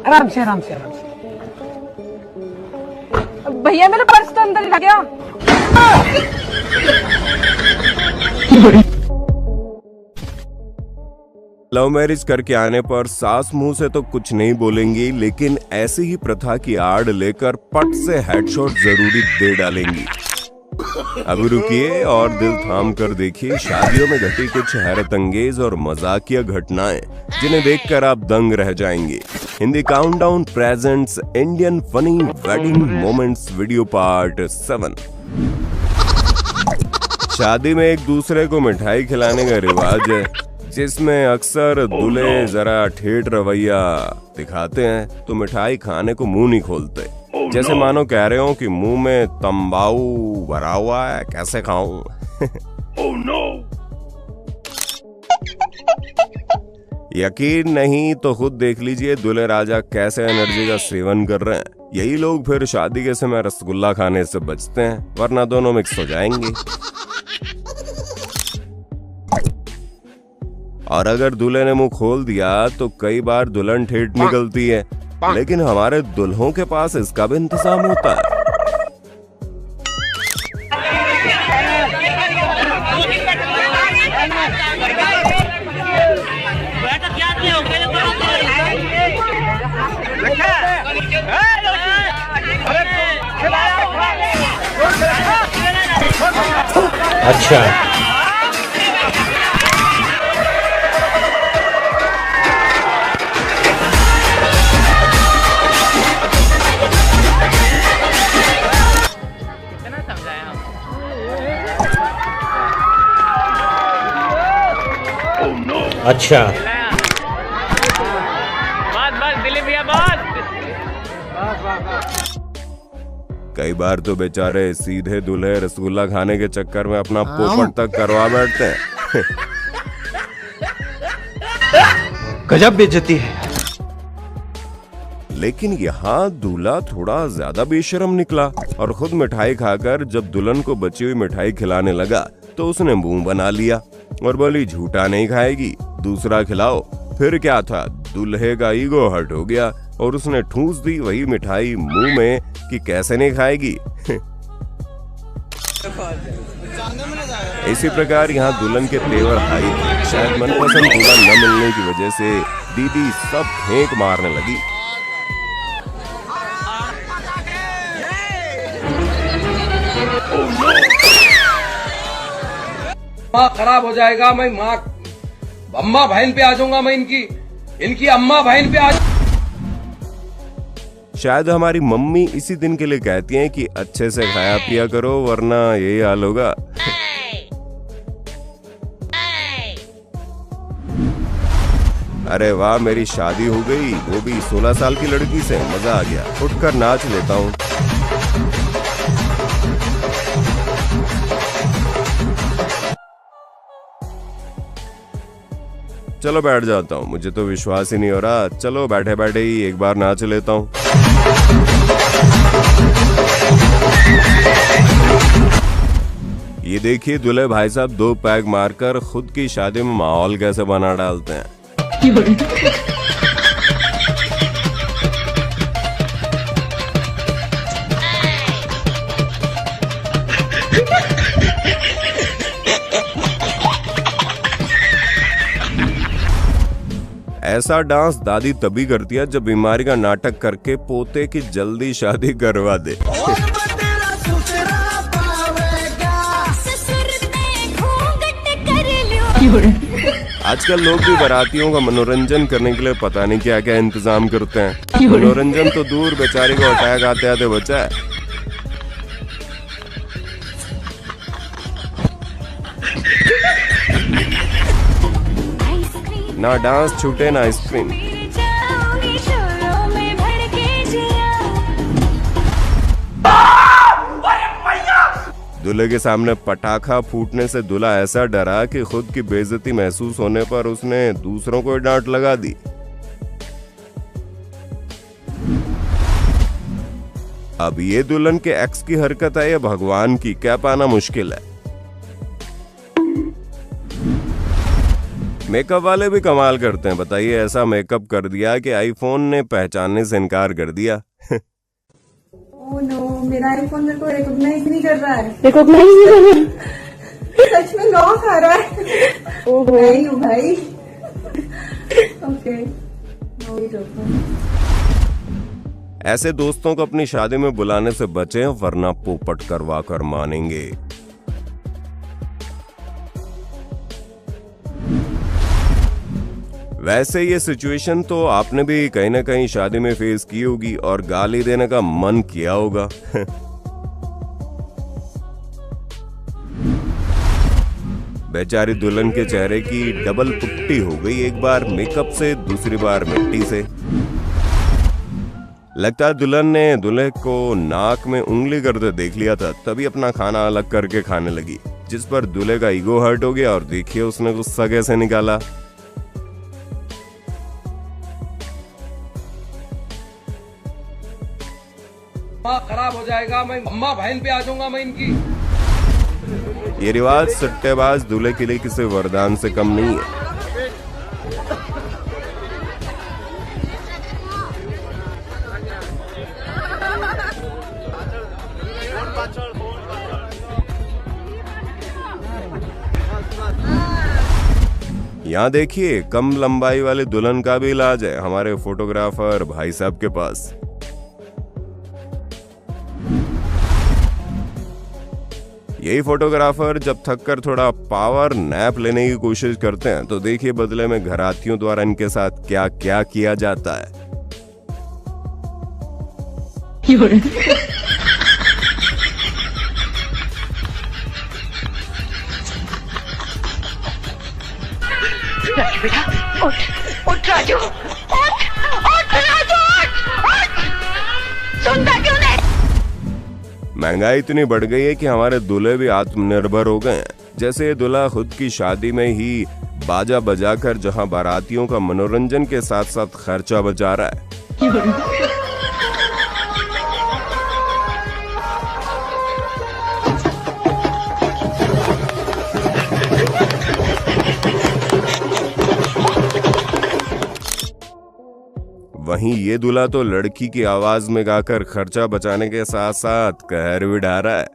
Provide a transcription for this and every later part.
आराम से आराम से आराम से। भैया मेरा पर्स तो अंदर रह गया। लव मैरिज करके आने पर सास मुंह से तो कुछ नहीं बोलेंगी, लेकिन ऐसी ही प्रथा की आड़ लेकर पट से हेडशॉट जरूरी दे डालेंगी। अभी रुकिए और दिल थाम कर देखिए शादियों में घटी कुछ हैरत अंगेज और मजाकिया घटनाएं जिन्हें देखकर आप दंग रह जाएंगे। Hindi countdown presents Indian funny wedding moments video part 7। शादी में एक दूसरे को मिठाई खिलाने का रिवाज है, जिसमें अक्सर दूल्हे जरा ठेठ रवैया दिखाते हैं तो मिठाई खाने को मुंह नहीं खोलते, जैसे मानो कह रहे हो कि मुंह में तंबाकू भरा हुआ है, कैसे खाऊं। यकीन नहीं तो खुद देख लीजिए दूल्हे राजा कैसे एनर्जी का सेवन कर रहे हैं। यही लोग फिर शादी के समय रसगुल्ला खाने से बचते हैं, वरना दोनों मिक्स हो जाएंगे। और अगर दूल्हे ने मुंह खोल दिया तो कई बार दुल्हन ठेठ निकलती है, लेकिन हमारे दुल्हों के पास इसका भी इंतजाम होता है। अच्छा, अच्छा, बस दिलीप भैया बस। कई बार तो बेचारे सीधे दूल्हे रसगुल्ला खाने के चक्कर में अपना पोपट तक करवा बैठते हैं। गजब बेइज्जती है। लेकिन यहाँ दूल्हा थोड़ा ज्यादा बेशर्म निकला और खुद मिठाई खाकर जब दुल्हन को बची हुई मिठाई खिलाने लगा तो उसने मुंह बना लिया और बोली झूठा नहीं खाएगी, दूसरा खिलाओ। फिर क्या था, दूल्हे का ईगो हर्ट हो गया और उसने ठूस दी वही मिठाई मुंह में कि कैसे नहीं खाएगी। इसी प्रकार यहाँ दुल्हन के तेवर हाई थे। शायद मनपसंद दूल्हा न मिलने की वजह से दीदी सब फेंक मारने लगी। माँ खराब हो जाएगा, मैं माँ अम्मा बहन पे आ जाऊंगा, मैं इनकी अम्मा बहन पे आ। शायद हमारी मम्मी इसी दिन के लिए कहती हैं कि अच्छे से खाया पिया करो वरना यही हाल होगा। अरे वाह, मेरी शादी हो गई, वो भी 16 साल की लड़की से। मजा आ गया, उठकर नाच लेता हूँ। चलो बैठ जाता हूँ, मुझे तो विश्वास ही नहीं हो रहा। चलो बैठे बैठे ही एक बार नाच लेता हूँ। ये देखिए दूल्हे भाई साहब 2 पैग मारकर खुद की शादी में माहौल कैसे बना डालते हैं। ऐसा डांस दादी तभी करती है जब बीमारी का नाटक करके पोते की जल्दी शादी करवा दे। आजकल लोग भी बारातियों का मनोरंजन करने के लिए पता नहीं क्या क्या इंतजाम करते हैं। मनोरंजन तो दूर, बेचारे को अटैक आते आते बचा है। ना डांस छूटे ना आइसक्रीम। दूल्हे के सामने पटाखा फूटने से दूल्हा ऐसा डरा कि खुद की बेइज्जती महसूस होने पर उसने दूसरों को डांट लगा दी। अब ये दुल्हन के एक्स की हरकत है या भगवान की, क्या पाना मुश्किल है। मेकअप वाले भी कमाल करते हैं। बताइए, ऐसा मेकअप कर दिया कि आईफोन ने पहचानने से इनकार कर दिया। ओह नो, मेरा आईफोन मेरे को रिकॉग्नाइज नहीं कर रहा है। रिकॉग्नाइज नहीं कर रहे? सच में लॉक आ रहा है। ओहो। नहीं हूँ भाई। ओके, ऐसे दोस्तों को अपनी शादी में बुलाने से बचें, वरना पोपट करवा कर मानेंगे। वैसे ये सिचुएशन तो आपने भी कहीं ना कहीं शादी में फेस की होगी और गाली देने का मन किया होगा। बेचारी दुल्हन के चेहरे की डबल पुट्टी हो गई, एक बार मेकअप से, दूसरी बार मिट्टी से। लगता है दुल्हन ने दूल्हे को नाक में उंगली करते देख लिया था, तभी अपना खाना अलग करके खाने लगी, जिस पर दूल्हे का ईगो हर्ट हो गया और देखिए उसने गुस्सा कैसे निकाला। खराब हो जाएगा, मैं अम्मा बहन पे आ जाऊंगा मैं इनकी। ये रिवाज सट्टेबाज दूल्हे के लिए किसी वरदान से कम नहीं है। यहाँ देखिए, कम लंबाई वाले दुल्हन का भी इलाज है हमारे फोटोग्राफर भाई साहब के पास। यही फोटोग्राफर जब थक कर थोड़ा पावर नैप लेने की कोशिश करते हैं तो देखिए बदले में घरातियों द्वारा इनके साथ क्या क्या किया जाता है। बेटा उठ राजू, उठ राजू, उठ। सुनता क्यों नहीं? महंगाई इतनी बढ़ गई है कि हमारे दूल्हे भी आत्मनिर्भर हो गए हैं। जैसे ये दूल्हा खुद की शादी में ही बाजा बजाकर जहां बारातियों का मनोरंजन के साथ साथ खर्चा बचा रहा है। वहीं ये दूल्हा तो लड़की की आवाज में गाकर खर्चा बचाने के साथ साथ कहर भी ढा रहा है।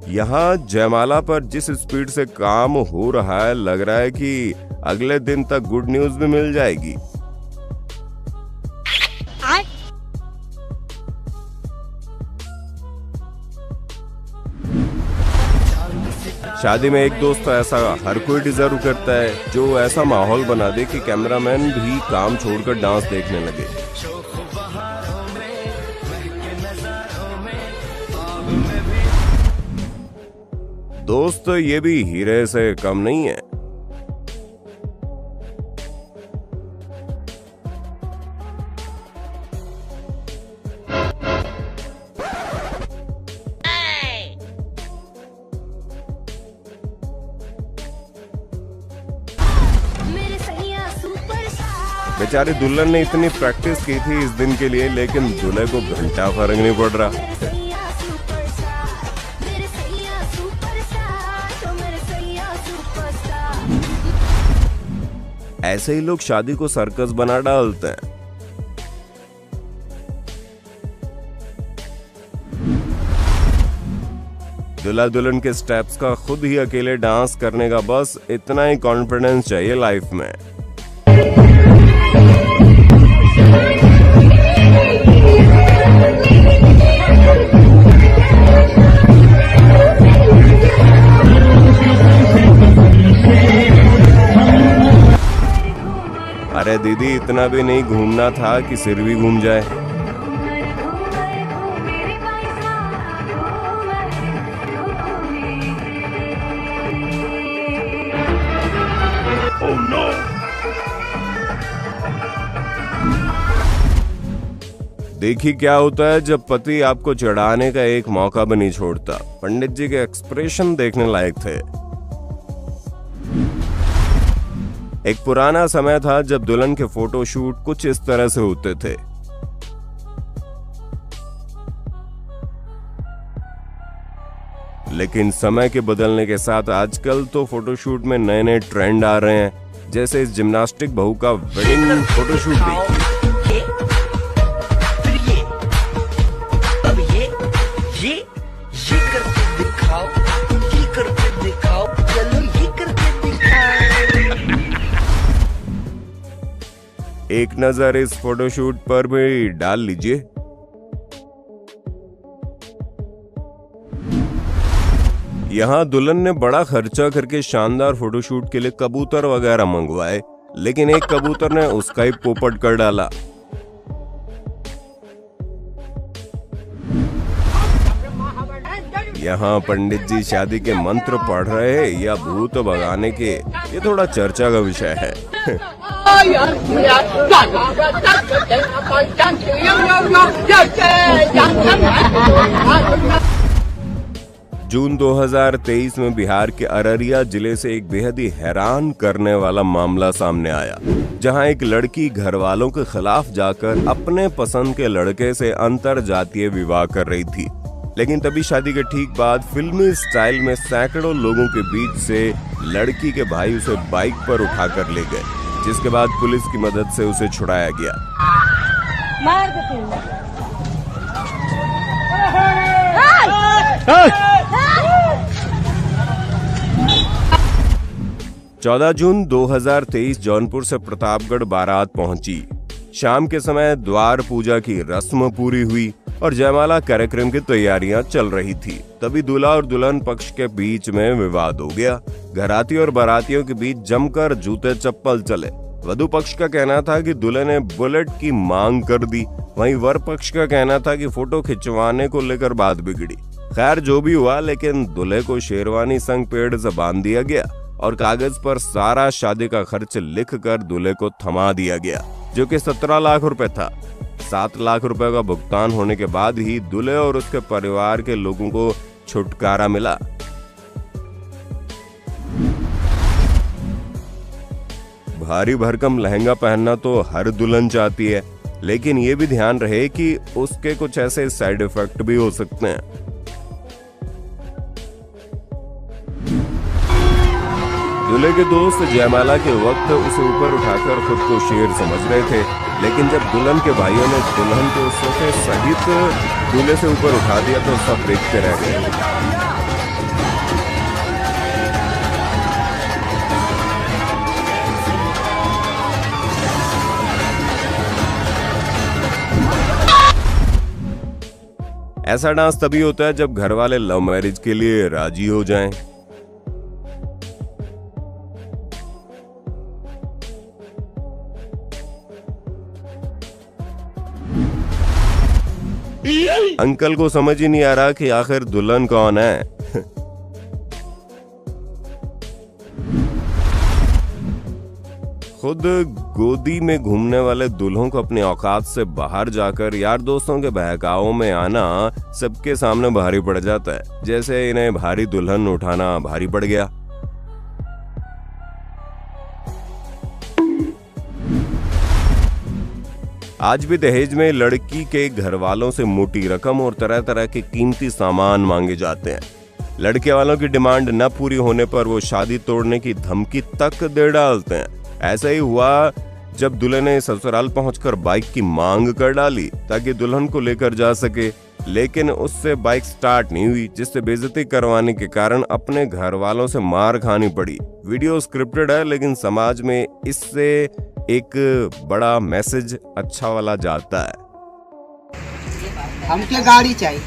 यहाँ जयमाला पर जिस स्पीड से काम हो रहा है, लग रहा है कि अगले दिन तक गुड न्यूज भी मिल जाएगी। शादी में एक दोस्त तो ऐसा हर कोई डिजर्व करता है जो ऐसा माहौल बना दे कि कैमरामैन भी काम छोड़कर डांस देखने लगे। दोस्त ये भी हीरे से कम नहीं है। बेचारी दुल्हन ने इतनी प्रैक्टिस की थी इस दिन के लिए, लेकिन दूल्हे को घंटा फर्क नहीं पड़ रहा। ऐसे ही लोग शादी को सर्कस बना डालते हैं। दूल्हा दुल्हन के स्टेप्स का खुद ही अकेले डांस करने का बस इतना ही कॉन्फिडेंस चाहिए लाइफ में। अरे दीदी, इतना भी नहीं घूमना था कि सिर भी घूम जाए। Oh no! देखिए क्या होता है जब पति आपको चढ़ाने का एक मौका भी नहीं छोड़ता। पंडित जी के एक्सप्रेशन देखने लायक थे। एक पुराना समय था जब दुल्हन के फोटोशूट कुछ इस तरह से होते थे। लेकिन समय के बदलने के साथ आजकल तो फोटोशूट में नए नए ट्रेंड आ रहे हैं, जैसे इस जिम्नास्टिक बहू का वेडिंग फोटोशूट देखिए। ये करके दिखाओ, ये करके दिखाओ, चलो ये करके दिखाओ। एक नजर इस फोटोशूट पर भी डाल लीजिए। यहाँ दुल्हन ने बड़ा खर्चा करके शानदार फोटोशूट के लिए कबूतर वगैरह मंगवाए, लेकिन एक कबूतर ने उसका ही पोपट कर डाला। यहाँ पंडित जी शादी के मंत्र पढ़ रहे हैं या भूत भगाने के, ये थोड़ा चर्चा का विषय है। जून 2023 में बिहार के अररिया जिले से एक बेहद ही हैरान करने वाला मामला सामने आया, जहां एक लड़की घर वालों के खिलाफ जाकर अपने पसंद के लड़के से अंतर जातीय विवाह कर रही थी। लेकिन तभी शादी के ठीक बाद फिल्मी स्टाइल में सैकड़ों लोगों के बीच से लड़की के भाई उसे बाइक पर उठाकर ले गए, जिसके बाद पुलिस की मदद से उसे छुड़ाया गया। मार दे 14 जून 2023 जौनपुर से प्रतापगढ़ बारात पहुंची। शाम के समय द्वार पूजा की रस्म पूरी हुई और जयमाला कार्यक्रम की तैयारियां चल रही थी। तभी दूल्हा और दुल्हन पक्ष के बीच में विवाद हो गया। घराती और बारातियों के बीच जमकर जूते चप्पल चले। वधु पक्ष का कहना था कि दूल्हे ने बुलेट की मांग कर दी, वहीं वर पक्ष का कहना था कि फोटो खिंचवाने को लेकर बात बिगड़ी। खैर जो भी हुआ, लेकिन दूल्हे को शेरवानी संग पेड़ से बांध दिया गया और कागज पर सारा शादी का खर्च लिखकर दूल्हे को थमा दिया गया, जो कि 17 लाख रुपए था। 7 लाख रुपए का भुगतान होने के बाद ही दूल्हे और उसके परिवार के लोगों को छुटकारा मिला। भारी भरकम लहंगा पहनना तो हर दुल्हन चाहती है, लेकिन ये भी ध्यान रहे कि उसके कुछ ऐसे साइड इफेक्ट भी हो सकते हैं। दूल्हे के दोस्त जयमाला के वक्त उसे ऊपर उठाकर खुद को शेर समझ रहे थे, लेकिन जब दुल्हन के भाइयों ने दुल्हन को सोफे सहित दूल्हे से ऊपर उठा दिया तो सब देखते रह गए। ऐसा डांस तभी होता है जब घर वाले लव मैरिज के लिए राजी हो जाएं। अंकल को समझ ही नहीं आ रहा कि आखिर दुल्हन कौन है। खुद गोदी में घूमने वाले दूल्हों को अपनी औकात से बाहर जाकर यार दोस्तों के बहकावों में आना सबके सामने भारी पड़ जाता है, जैसे इन्हें भारी दुल्हन उठाना भारी पड़ गया। आज भी दहेज में लड़की के घर वालों से मोटी रकम और तरह तरह के कीमती सामान मांगे जाते हैं। लड़के वालों की डिमांड न पूरी होने पर वो शादी तोड़ने की धमकी तक दे डालते हैं। ऐसा ही हुआ जब दूल्हे ने ससुराल पहुंचकर बाइक की मांग कर डाली ताकि दुल्हन को लेकर जा सके, लेकिन उससे बाइक स्टार्ट नहीं हुई, जिससे बेइज्जती करवाने के कारण अपने घर वालों से मार खानी पड़ी। वीडियो स्क्रिप्टेड है, लेकिन समाज में इससे एक बड़ा मैसेज अच्छा वाला जाता है। हमके गाड़ी चाहिए।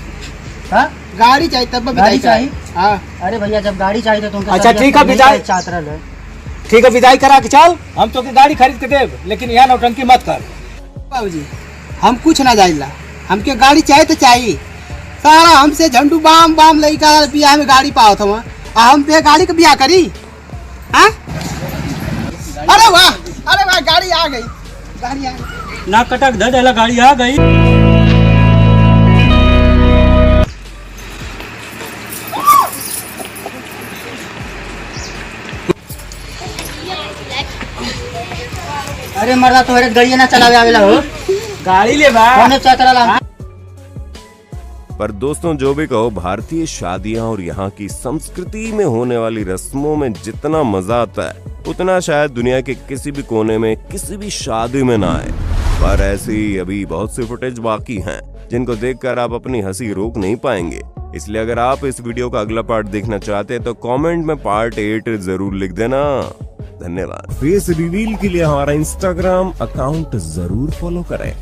हाँ? गाड़ी चाहिए तब गाड़ी चाहिए। हाँ। अरे भैया जब गाड़ी चाहिए तो तुम अच्छा ठीक है विदाई, ठीक है विदाई करा के चल, हम तो की गाड़ी खरीद के देव, लेकिन यहाँ नौटंकी मत कर। बाबूजी हम कुछ ना जाइला, हमके गाड़ी चाहिए तो चाहिए। सारा हमसे झंडू बाम बाम लइका बियाह में गाड़ी पाओ था, हम पे गाड़ी का बियाह करी। हाँ? अरे वाह गाड़ी आ गई, गाड़ी आ गई। ना कटक दे देला, गाड़ी आ गई। अरे मर्दा तोहरे गाड़ी ना चलावे आवेला हो। गाड़ी ले बा कौन चतरा पर दोस्तों जो भी कहो, भारतीय शादियां और यहाँ की संस्कृति में होने वाली रस्मों में जितना मजा आता है उतना शायद दुनिया के किसी भी कोने में किसी भी शादी में ना आए। पर ऐसी अभी बहुत सी फुटेज बाकी हैं जिनको देखकर आप अपनी हंसी रोक नहीं पाएंगे। इसलिए अगर आप इस वीडियो का अगला पार्ट देखना चाहते हैं तो कमेंट में पार्ट 8 जरूर लिख देना। धन्यवाद। फेस रिवील के लिए हमारा इंस्टाग्राम अकाउंट जरूर फॉलो करें।